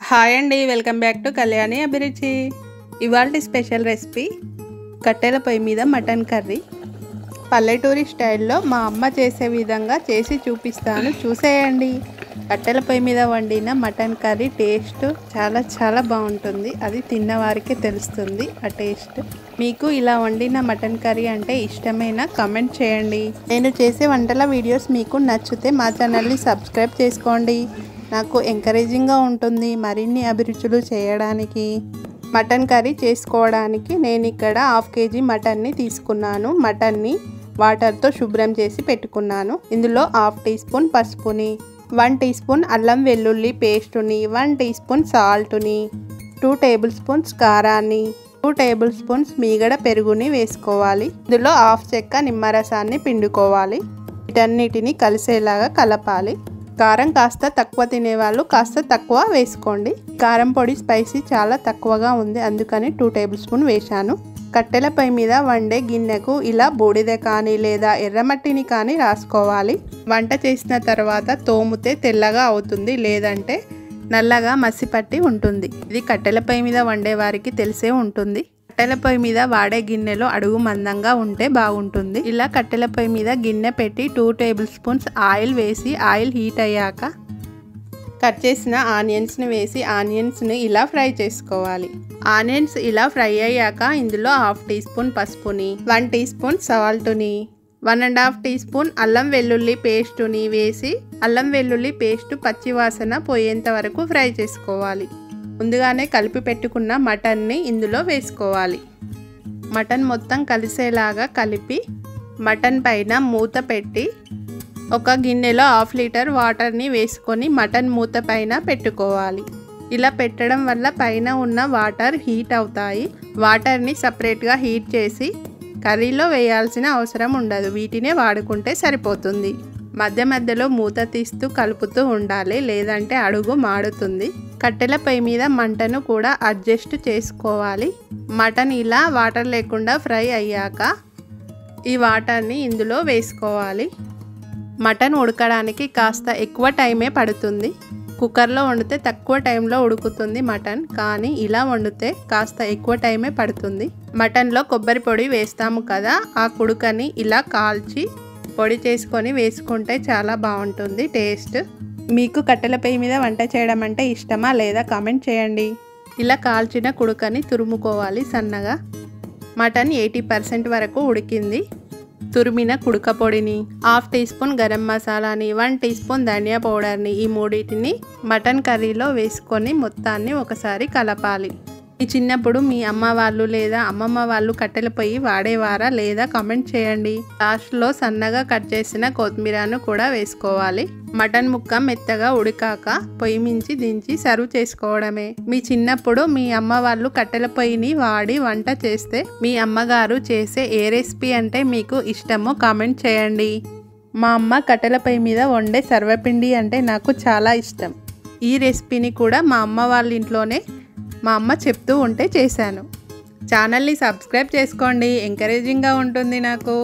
Hi అండి, welcome back to Kalyani అభిరుచి. ఇవాల్టి స్పెషల్ రెసిపీ కట్టెల పొయ్యి మీద మటన్ కర్రీ. పల్లెటూరి స్టైల్లో మా అమ్మ చేసే విధంగా చేసి చూపిస్తాను, చూసేయండి. కట్టెల పొయ్యి మీద వండిన మటన్ కర్రీ టేస్ట్ చాలా బాగుంటుంది. అది తిన్నవారికే తెలుస్తుంది ఆ టేస్ట్. మీకు ఇలా వండిన మటన్ కర్రీ అంటే ఇష్టమైన కామెంట్ చేయండి. నేను చేసే వంటల వీడియోస్ మీకు నచ్చితే మా ఛానల్ని సబ్స్క్రైబ్ చేసుకోండి. నాకు ఎంకరేజింగ్గా ఉంటుంది మరిన్ని అభిరుచులు చేయడానికి. మటన్ కర్రీ చేసుకోవడానికి నేను ఇక్కడ 1/2 kg మటన్ని తీసుకున్నాను. మటన్ని వాటర్తో శుభ్రం చేసి పెట్టుకున్నాను. ఇందులో 1/2 టీ స్పూన్ పసుపుని, 1 టీ స్పూన్ అల్లం వెల్లుల్లి పేస్టుని, 1 టీ స్పూన్ సాల్ట్ని, 2 టేబుల్ స్పూన్స్ కారాన్ని, 2 టేబుల్ స్పూన్స్ మీగడ పెరుగుని వేసుకోవాలి. ఇందులో 1/2 చెక్క నిమ్మరసాన్ని పిండుకోవాలి. వీటన్నిటిని కలిసేలాగా కలపాలి. కారం కాస్త తక్కువ తినేవాళ్ళు కాస్త తక్కువ వేసుకోండి. కారం పొడి స్పైసీ చాలా తక్కువగా ఉంది, అందుకని 2 టేబుల్ స్పూన్ వేశాను. కట్టెల పొయ్యి మీద వండే గిన్నెకు ఇలా బూడిద కానీ లేదా ఎర్రమట్టిని కానీ రాసుకోవాలి. వంట చేసిన తర్వాత తోమితే తెల్లగా అవుతుంది, లేదంటే నల్లగా మసిపట్టి ఉంటుంది. ఇది కట్టెల పొయ్యి మీద వండే వారికి తెలిసే ఉంటుంది. కట్టెల పొయ్యి మీద వాడే గిన్నెలో అడుగు మందంగా ఉంటే బాగుంటుంది. ఇలా కట్టెల పొయ్యి మీద గిన్నె పెట్టి 2 టేబుల్ స్పూన్స్ ఆయిల్ వేసి, ఆయిల్ హీట్ అయ్యాక కట్ చేసిన ఆనియన్స్ని వేసి ఆనియన్స్ని ఇలా ఫ్రై చేసుకోవాలి. ఆనియన్స్ ఇలా ఫ్రై అయ్యాక ఇందులో 1/2 టీ స్పూన్ పసుపుని, 1 టీ స్పూన్ సాల్ట్ని, 1.5 టీ స్పూన్ అల్లం వెల్లుల్లి పేస్టుని వేసి అల్లం వెల్లుల్లి పేస్ట్ పచ్చివాసన పోయేంత వరకు ఫ్రై చేసుకోవాలి. ముందుగానే కలిపి పెట్టుకున్న మటన్ని ఇందులో వేసుకోవాలి. మటన్ మొత్తం కలిసేలాగా కలిపి మటన్ పైన మూత పెట్టి ఒక గిన్నెలో 1/2 లీటర్ వాటర్ని వేసుకొని మటన్ మూత పైన పెట్టుకోవాలి. ఇలా పెట్టడం వల్ల పైన ఉన్న వాటర్ హీట్ అవుతాయి. వాటర్ని సపరేట్గా హీట్ చేసి కర్రీలో వేయాల్సిన అవసరం ఉండదు, వీటినే వాడుకుంటే సరిపోతుంది. మధ్య మధ్యలో మూత తీస్తూ కలుపుతూ ఉండాలి, లేదంటే అడుగు మాడుతుంది. కట్టెల పొయ్యి మీద మంటను కూడా అడ్జస్ట్ చేసుకోవాలి. మటన్ ఇలా వాటర్ లేకుండా ఫ్రై అయ్యాక ఈ వాటర్ని ఇందులో వేసుకోవాలి. మటన్ ఉడకడానికి కాస్త ఎక్కువ టైమే పడుతుంది. కుక్కర్లో వండితే తక్కువ టైంలో ఉడుకుతుంది మటన్, కానీ ఇలా వండితే కాస్త ఎక్కువ టైమే పడుతుంది. మటన్లో కొబ్బరి పొడి వేస్తాము కదా, ఆ కుడుకని ఇలా కాల్చి పొడి చేసుకొని వేసుకుంటే చాలా బాగుంటుంది టేస్ట్. మీకు కట్టెల పొయ్యి మీద వంట చేయడం అంటే ఇష్టమా లేదా కామెంట్ చేయండి. ఇలా కాల్చిన కుడుకని తురుముకోవాలి సన్నగా. మటన్ 80% వరకు ఉడికింది. తురిమిన కుడుక పొడిని, 1/2 టీ స్పూన్ గరం మసాలాని, 1 టీ స్పూన్ ధనియా పౌడర్ని, ఈ మూడింటిని మటన్ కర్రీలో వేసుకొని మొత్తాన్ని ఒకసారి కలపాలి. ఈ చిన్నప్పుడు మీ అమ్మ వాళ్ళు లేదా అమ్మమ్మ వాళ్ళు కట్టెల పొయ్యి వాడేవారా లేదా కామెంట్ చేయండి. లాస్ట్లో సన్నగా కట్ చేసిన కొత్తిమీరను కూడా వేసుకోవాలి. మటన్ ముక్క మెత్తగా ఉడికాక పొయ్యి మించి దించి సర్వ్ చేసుకోవడమే. మీ చిన్నప్పుడు మీ అమ్మ వాళ్ళు కట్టెల పొయ్యిని వాడి వంట చేస్తే మీ అమ్మగారు చేసే ఏ రెసిపీ అంటే మీకు ఇష్టమో కామెంట్ చేయండి. మా అమ్మ కట్టెల పొయ్యి మీద వండే సర్వపిండి అంటే నాకు చాలా ఇష్టం. ఈ రెసిపీని కూడా మా అమ్మ వాళ్ళ ఇంట్లోనే మా అమ్మ చెప్తూ ఉంటే చేశాను. ఛానల్ని సబ్స్క్రైబ్ చేసుకోండి, ఎంకరేజింగ్గా ఉంటుంది నాకు.